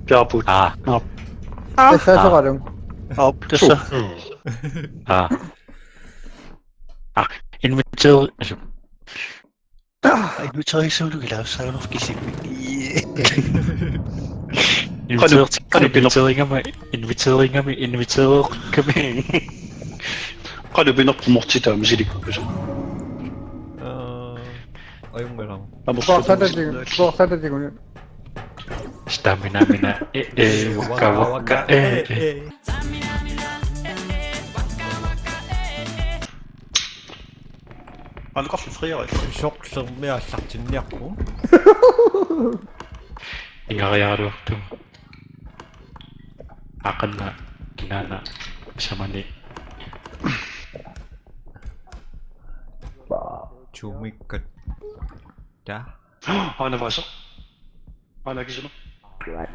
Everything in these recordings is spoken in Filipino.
뼈아프. 됐어 가령. 됐어. 인벤토리. Inventory solo gelaw sa of kisip. Inventory kami. Kano pinapumortita musilik. Ayun ba lang? Bukas sa 지금. Stamina. Waka. Ano ka frère? Sjokk som jeg har sagt til Nerko. Ingayaro to. Akan na kinana sa mani. Chumikat. Da. Ano ba så? Ano gizo no? I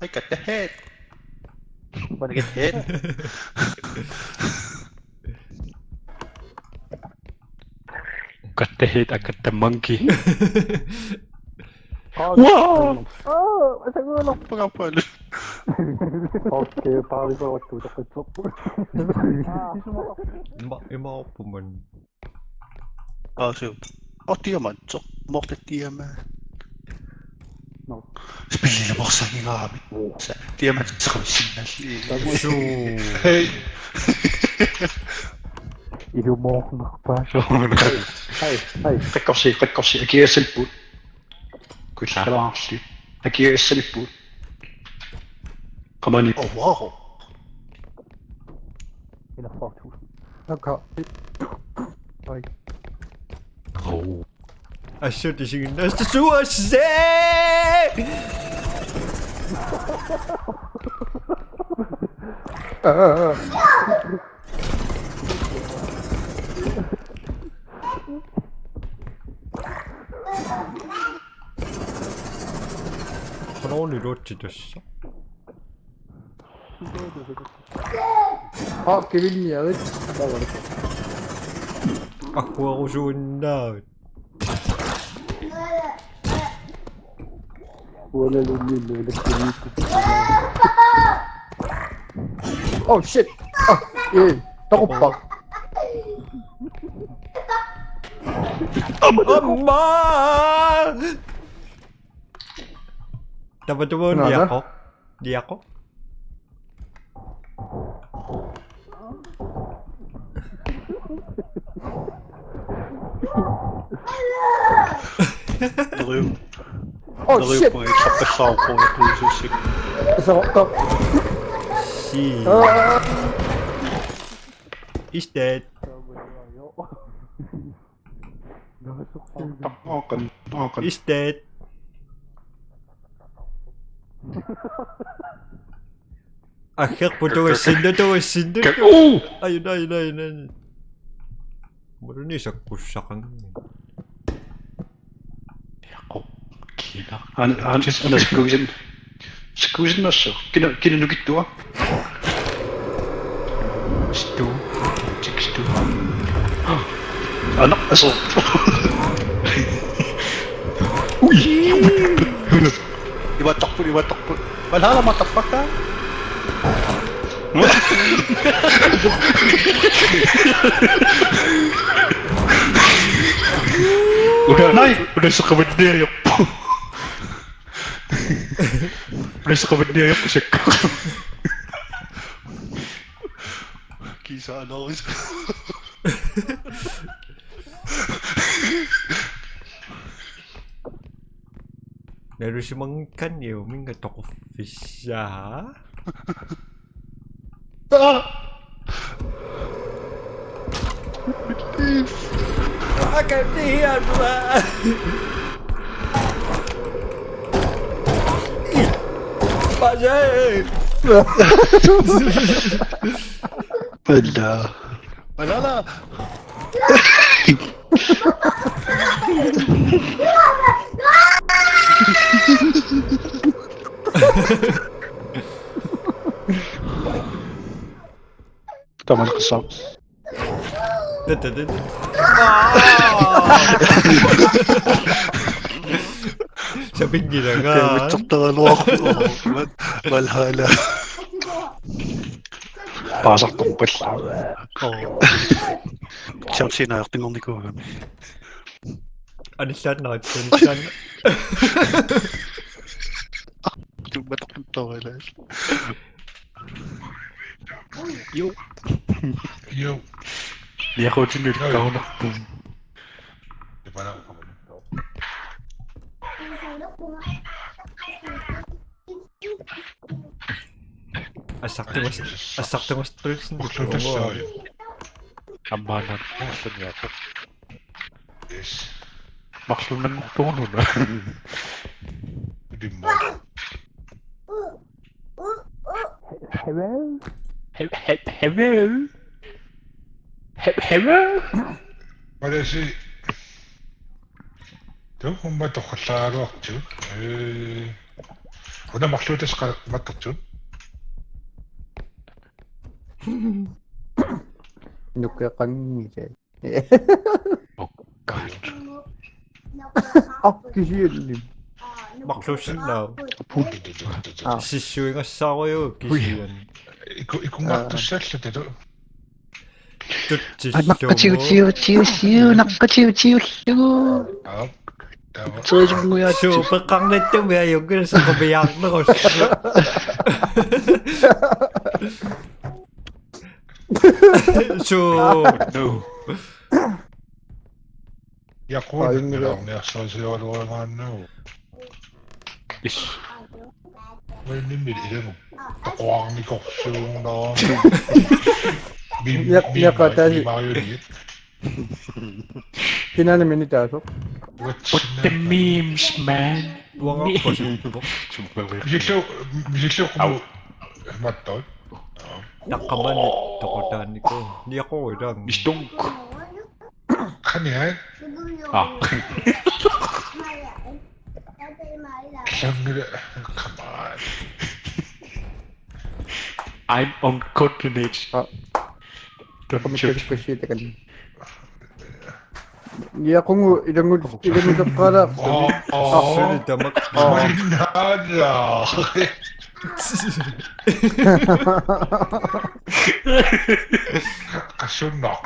got the head. Wanna get hit? Got the head, I got the monkey. Wow! Masagulok pa nga pala. Okay, pari ko ako dapat top. Ima på man. Så. Diamant så. Måtte diamant. Spiller bare sang i ramen. Diamant så kan vi sige Hey. 이거 뭐 nakapasok. Hey. Trekk af sig. Jeg giver selv bud. Godt, skal der afslut. Jeg giver selv bud. Kom ind. Wow. Eller 4000. Okay. Oj. Jeg synes det er sin næste sur sag! Hvornår lytter det så? Kevin Yarit. Ako ako sunod. Wala lumili. Oh shit! Takot. Amma! Dapat mo di ako? Oh shit! På et trappefarv på et lysesik. Så kom. Shit. Is dead. Is dead. Akhir po daw sinda. Ayun. Marunong sa kusakan. Han skusen også. Kinunugit du ah? OpTic Stupid. Ano? Altså. Iba takbo. Wala na matapak ka. Udah suka benda ya. Udah suka benda ya pusat. Kisah announce. Meron si mga kanyo, mga tokofis siya. Akadihan ba? Pajay! Wala na. Tama na kasama. Sabing Kaya ginanga. magtaktakan ako. Malhala. Pasok tumpet. Siyang sinakting ko kami. Ano siya na? Ano siya na? Yung batak ng toilet. Yo. Yo. Di ako dyan nagkaunakbo. Di ba lang ako? Asakte mo stress hindi Bakit ko mo. tayo? Ambanan mo. Saan niya ako? Yes. Maksunan mo ito ano na. Hindi mo. Hello? Hello? Hello? 말해서 저 엄마 또 갔다로 왔죠. 오늘 막 쇼트스 맞았죠. Nukkakangi. Oh god. Kişi Maklusin na. 아. Sisyoy nga sa ako yun. Kisiyan. 이거 막도 셀스 때도 치우 아 써준 거야. Super kang nito ba yung gano'n sa kabayak na ko. So, No. 야고 아이고. 내가 서서로 가는 Ish. 왜 님이 이런 꽝이 걱정나 약간 다시- 마요리 Kinana minute aso. What the memes, man? wang ako sa 미식쇼 뭐 맞다 nakaman ito ko tani ko. Hindi ako lang. Misdong. 카니야 Ah. 그래 가만 I'm on coordinates. Ah. Don't Kami judge. kasi kan. Iya kung ilang kara. Sunod na mag... 만나라 가쇼낙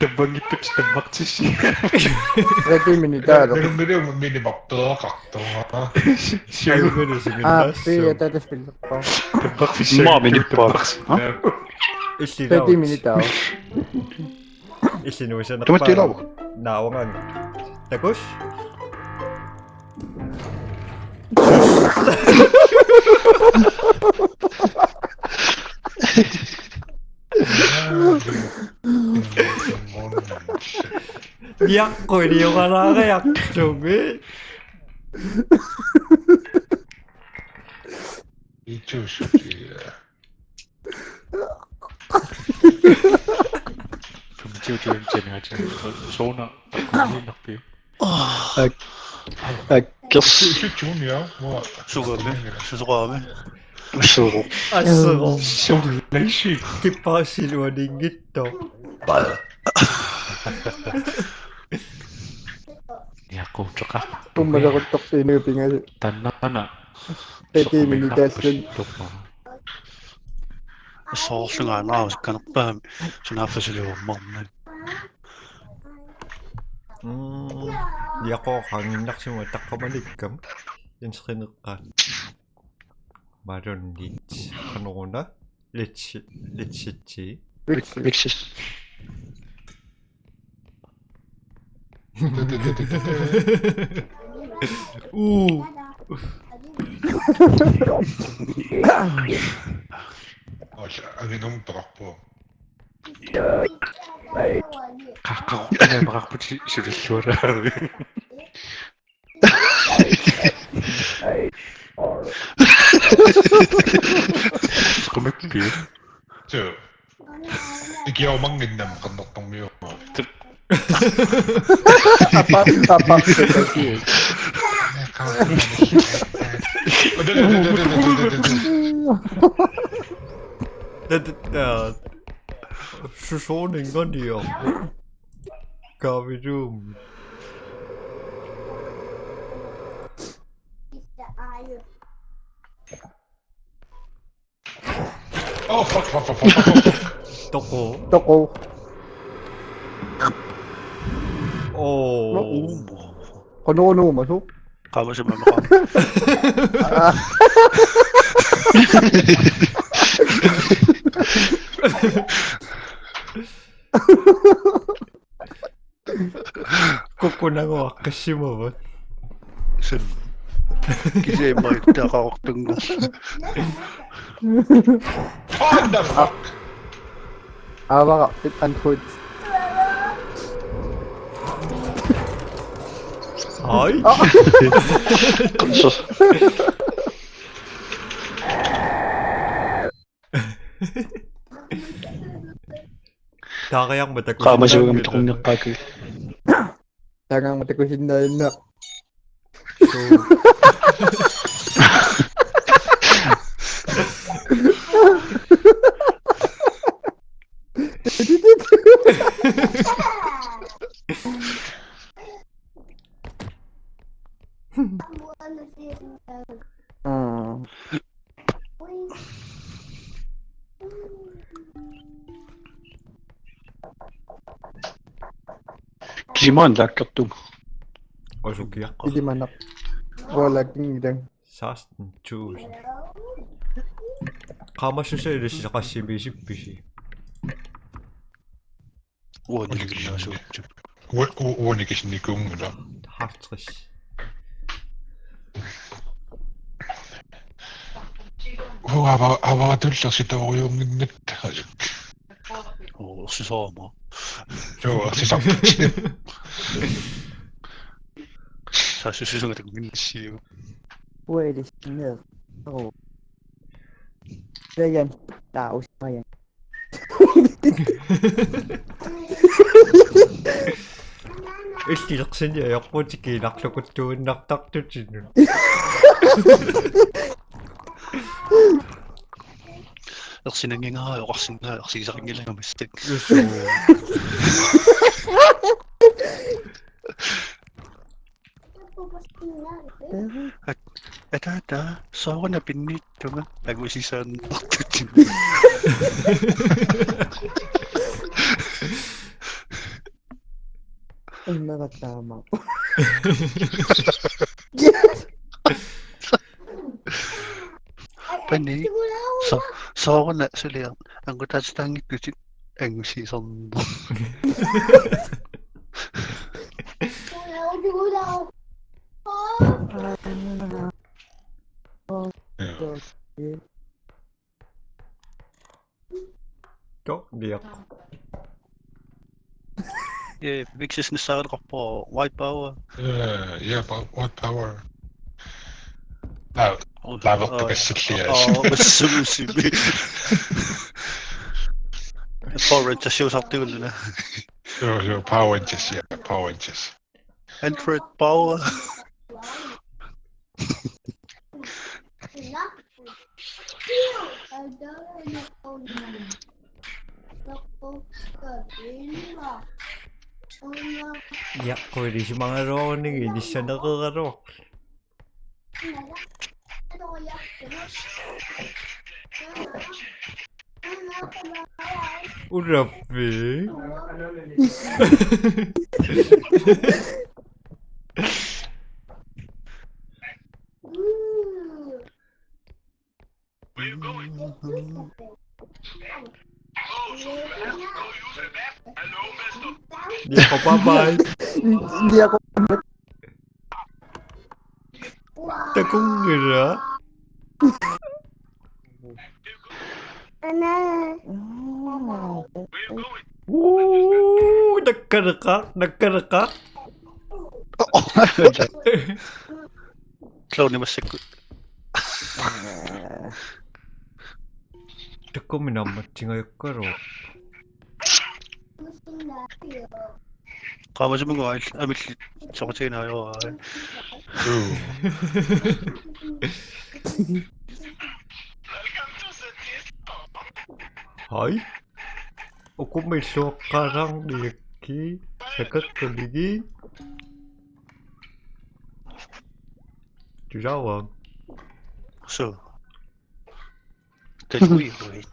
Tebang itu tebak sih. 30 minute aro. 그럼 미리 막더 각도 Ayaw ko na sige Ah, na. piya tatas pila pa. Tebak sih. Mga minipag. Isinaw. 30 minute aro. Isinaw siya na Tumitilaw. Nawangan. Tapos? Yak ko, hindi yung karakayak. Sumi. 이쪽이 From Jojo and Jenny aja. Sona. Aku nak pi. 좋냐 뭐 수고하네. 수고 Asro. So lazy. Kipa silwa dinggit to. Ya aku cakap. Kung magakotok tinuping nga. Tanah 30 minutes din. Sourcing I know is kind of so now for your mom. Di ako kanginak si mo takamalig kam. Yan sa kinukan. Maron lich. Ano ko na? Lich. 빅시스 아니 너무 더럽고 Kakak punya aku sudah suara. Komik pi. 저 이게 어망긴다 건덕동묘 Apa kasi. Susunin ka niyo. Coffee room. Oh, fuck. Toko. Toko. Oh. Kono masuk. Kamu sa mama ka. Koko na nga kasi mo. Sen. Kasi may nakakaktang na. What the fuck? Baka it and hoods. Ay! Konso. Takayang matako Kama siya gamit akong nakakay. Tagang matikusin na yun na. So, Simon, lakat to. osukya. Hindi manak. Wala kingdom. Sasten choose. Kama siya sa ilis sa kasi bisi. Wow, niligil na so. Uonikis ni kungla. Hartris. Avaa tulla sitä ojungin. Oo, si Sama. Joo, siis on. Sa susunod ang minisiyo. Wait a minute. Oh. Yan. Tao siya yan. Iltilaksin niya ako tikinak sa kutuan naktaktutin. Kasi nangyayari ako kasi sa kanya lang ang mistake. So, Eta, so ako na pinit naman. Nag-usisan naktutin. Ang nakatama. Pani, so ako na suli ang kutats tangit kutit ang usisan. go, di ako. Yeah, Vixxes na sa ako po. White power. Yeah, but what power? Laivat käsitteliä. Mas sumusibi. Power just shows up to na. Joo, power inches, yeah, power inches. Android power. Ya, ko rin si mga roning, hindi siya nakakaro. R.E.P.O. Di ako bye-bye. Hindi ako. Takong gira. Nagkarakak. Clown ni masik. Tako minamatsi ngayon karo. Kamu sa mga amit sa ko na yo. Hay? O kung may sokarang di 오케이. 잠깐 돌리기. 주자왕. So, that's weird.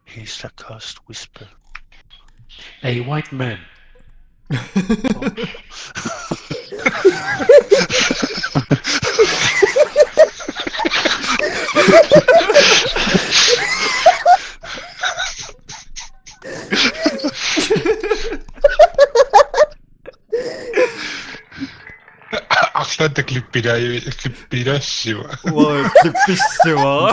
He's the cursed whisper. A white man. Aksanto klippidässiva. 와, 립피스와.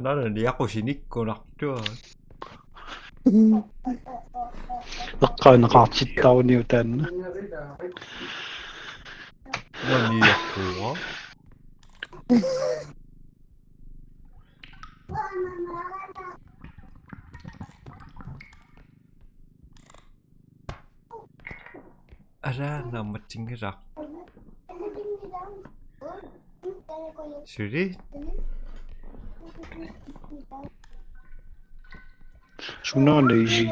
나는 리아꽃이 니꺼 낙죠. Baka nakakasitaw Newton. 난 리아꽃아? Ara nama cinggerak. Suri? Sunod easy.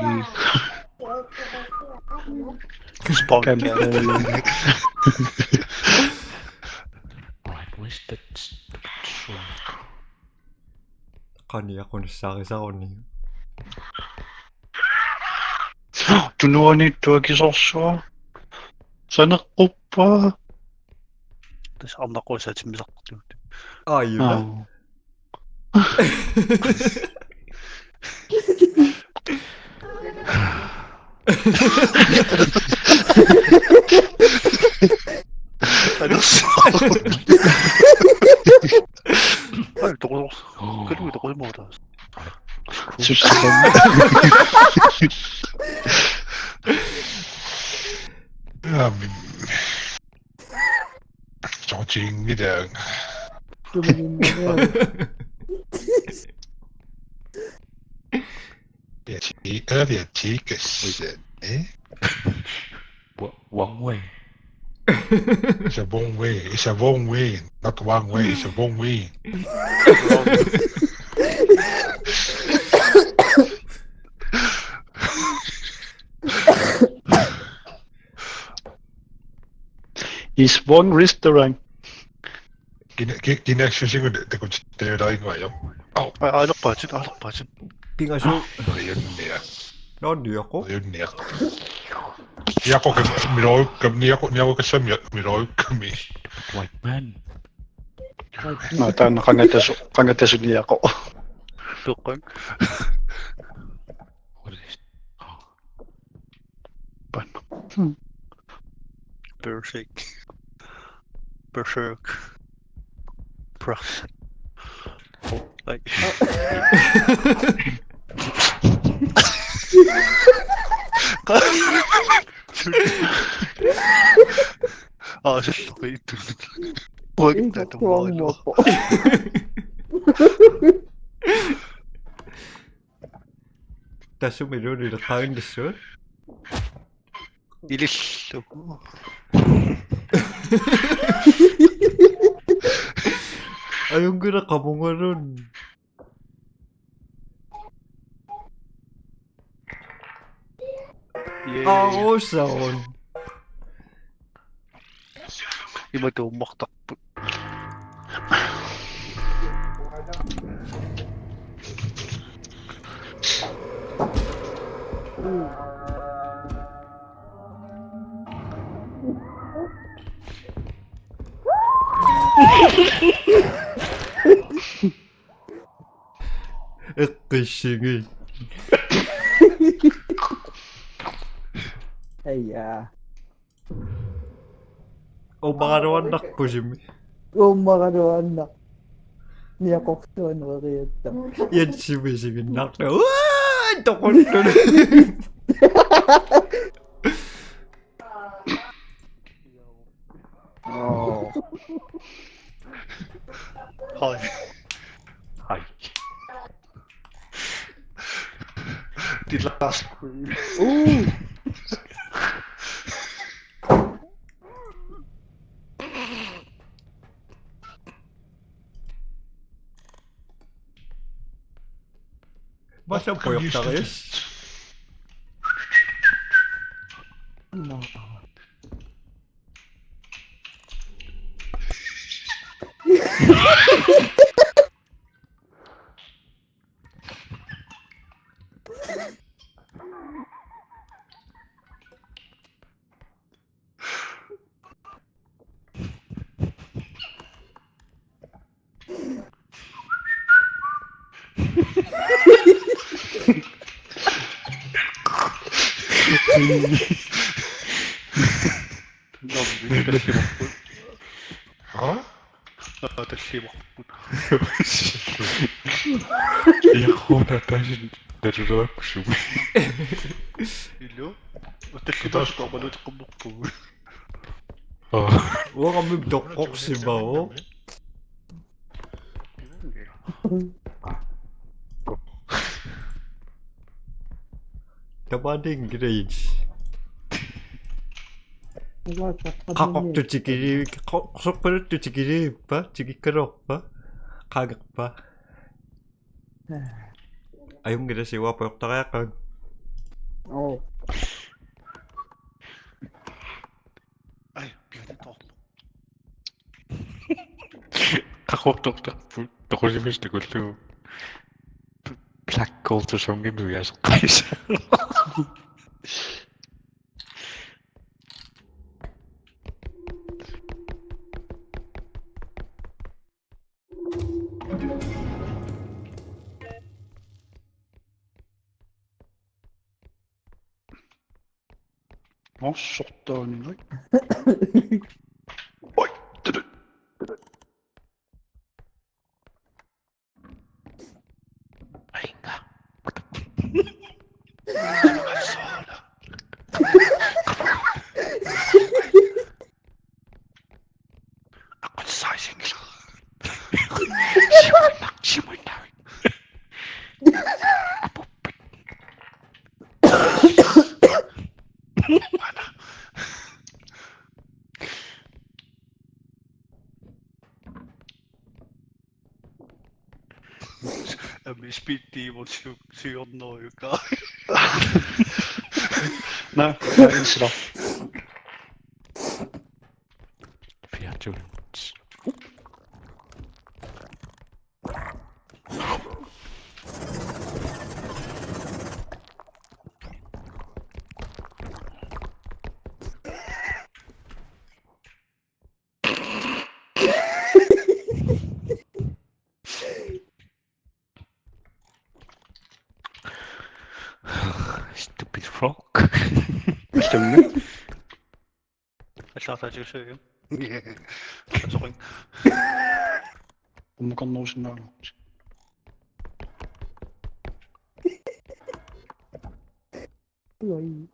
Spawn. Right, where's that stupid shrunk? Kani ako nasakit niyo. Tunuan ito kisoswa. Sana ko pa. Dus ander koos uit zijn zak doet. Ah, yun na. Dat is toch kunnen we toch wel motor. Ja, så ching det. Det tickets. One way. It's a one way. It's a one way. Not one way. It's a one way. Is one restaurant. Kinexising det kun tehdä ingoja. Aina paitsin. Pingasu. Oli junnia. No niako. Oli junnia. Niako minä niako kasam minä kami. White man. Mata nakangatesu niya ako. Tukang. What is? Oh, Berserk. Press. Like. Ah, shit, wait. Huwag na tumalo. 다시 메로를 다른 됐어? 이랬어. Ayun ka na kamunga ron. Ako saan? Iba tumaktak. Ekkeşini. Ay ya. O mga anak po siya. O mga anak. Niya ko ito ano kaya ito. Yan si Messi nak na. Waaah! Ito ko ito. Oh. Hi. hi. The last. Ooh. Masa boyok na kayo? No. Я хора даже даже шум. Hello? 어떻게 다시 가만히 조금 놓고. Huwag kami dokok si Bao. Damading grades. Kakok to chikiri, kakok pa to chikiri pa, chikikarok pa, kagak pa. Ayong gina siwa pa yung takayakan. 어. 아이, 미안해. Kakoptok dokumenteerde kultuur. Black culture som vi nu är kaiser. sorta aninga. Oi, tudu. Ainga. 아까 사이생이라. Simon now. MSPT 뭐 수였노일까? Nej, inse det. Fjärtuns. Stupid frog. Stämmer. Jag tjatar till sig. Jag såg Om man kan nå sin där. 어이.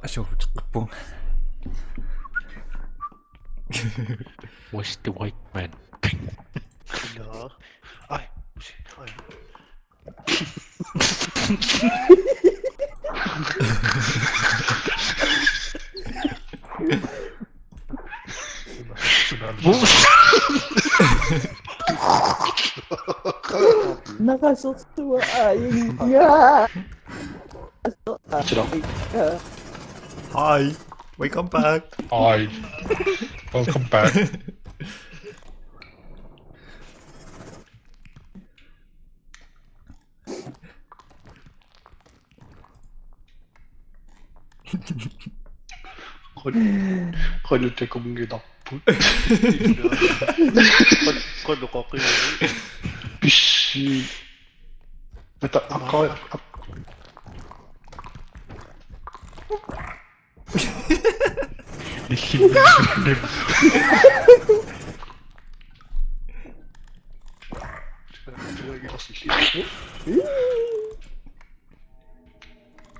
Aso, tsakapong. Was the white man? 야. 아이, 무시. 아이. 나가셨어. 아잉야. Sådär. Hi, welcome back. Hi. Welcome back. Har du inte kommit upp? Quando qualquer Bishi. Vänta, akkurat.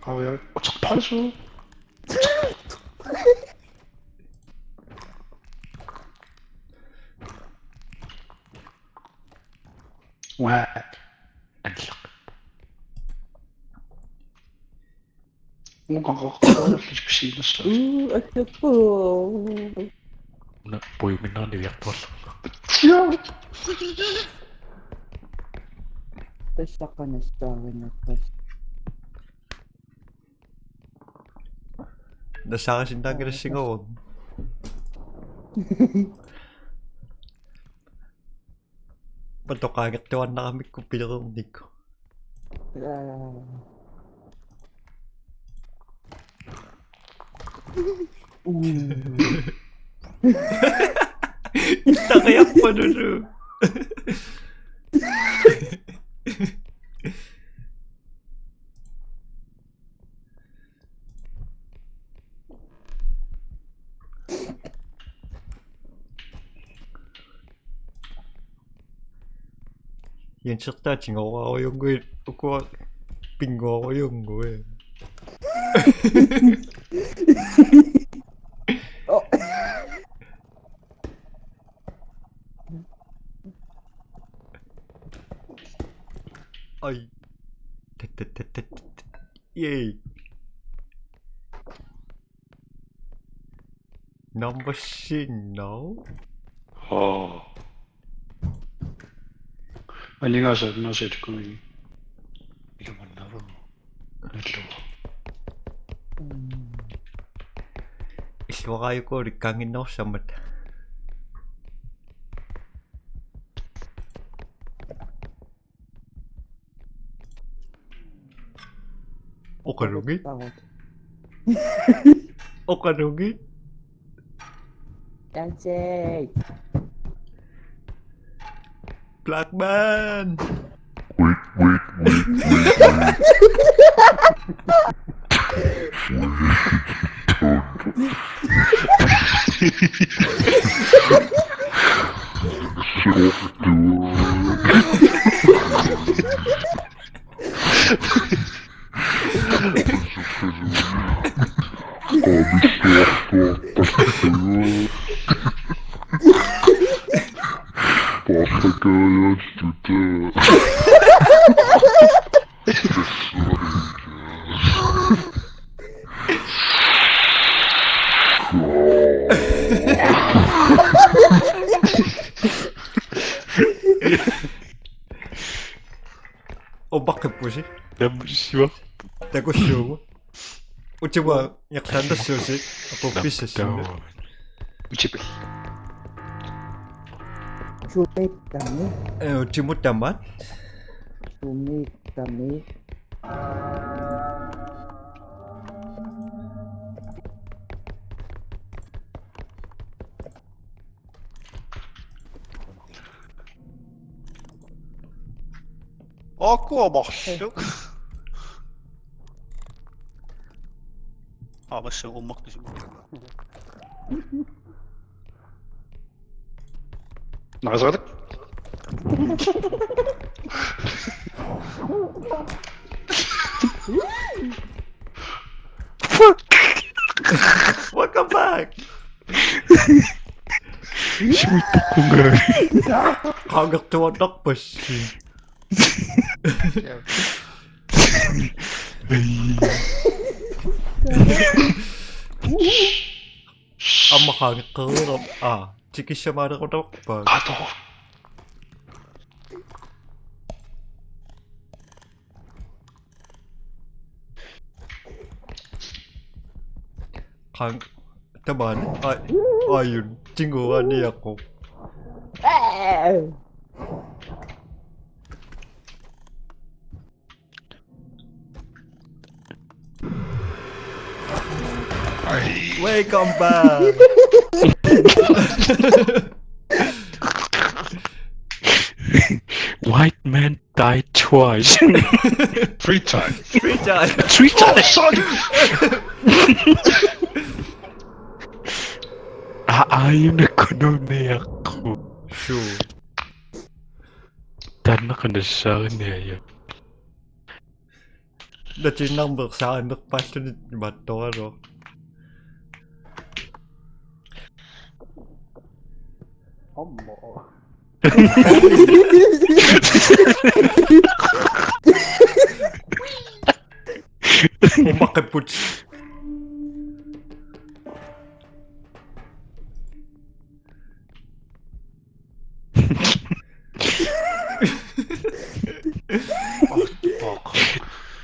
Ja, jag... Alltså... Ouais. Encore piscine så. 아껴. Boyminnan i virtual. Ja. Pesta ka na sa akin na pesta. Nasakasindahan ka na singawag. Bato kagat tuwan na kami kung pinakaunig ko. Takayak pa nun. 연습다 징어가 어영글 고 빙거 어영글 아이 됐 예이 Number 6 no? 안녕하세요. 안녕하세요. 듣고이. 이거 만나러. 일로. Iswakayo rikangin no samat. Okarugit? Okarugit? Dancing! Blackman! Bakit po siya? 잠시만. Tego show. Uczyła jak randa sosy, a po pisze się. 우집을. Sumit kami. Uczy mo taman? Sumit kami. 구워 먹슈. 아, 맞어. 못 먹듯이 모르겠다. 나가서 가자. Welcome back! 힘을 닦고 가격대와 딱 봤지. Ang makakakirap. Chiki siya marunong pa. 가도. Taman, ayun, chinguan niya ako. Welcome back! White man died twice. 3 times. 3 times! 3 times! son! Ayaw na ko nung ako. Sure. Tanda ka na sa akin niya. That's yung number sa akin. Passionate ba ito, ano? Umakiputsi.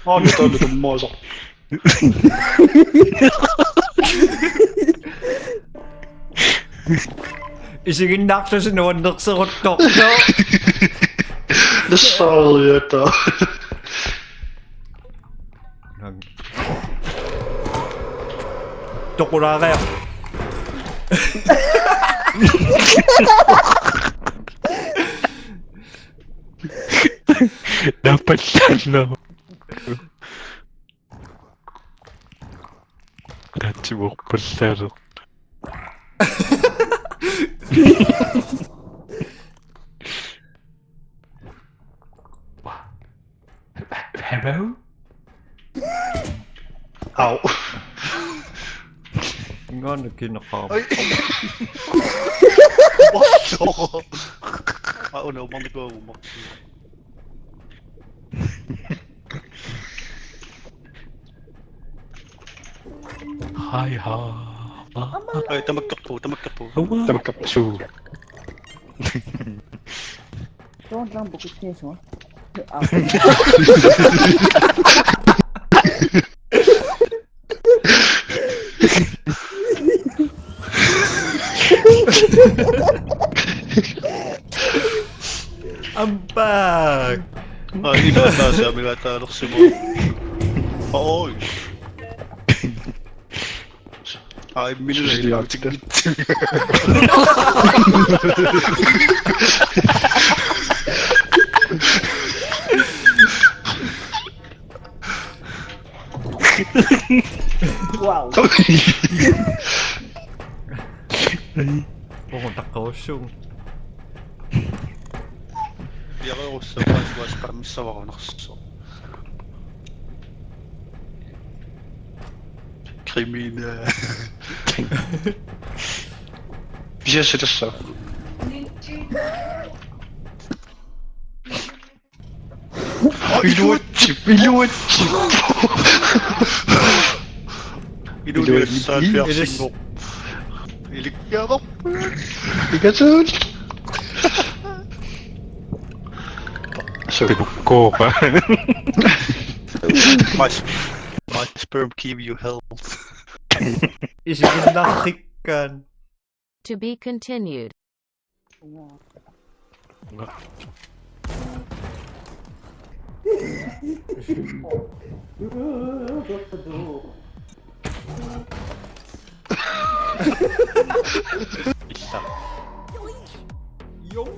Nyt on moisa. Isigin nakto sa nuwandok sa kutok no. Nasali ito. Tukura kayo. Dapat sana. Dati mo ko pasero. Hello? Au. Nga nagkinakam. Ay! Bakit ako? Una, umang ko umak. Hi ha. Ay, tamag ka po. Tama ka po. Don't lang bukit niya siya. I'm back! Ay, sabi nga talok si mo. Oo. Ay, minulay lang. Wow. Pumunta ka usyong. Hindi ako sa was para misawa ako nakasasok. Kriminal. Gdzie się też co? Piloci! Inulit sa piercing mo. Iligyan ako. Pikachu! Pinukko pa. My sperm give you health. Isigin nakikan. To be continued. Isa. Yung.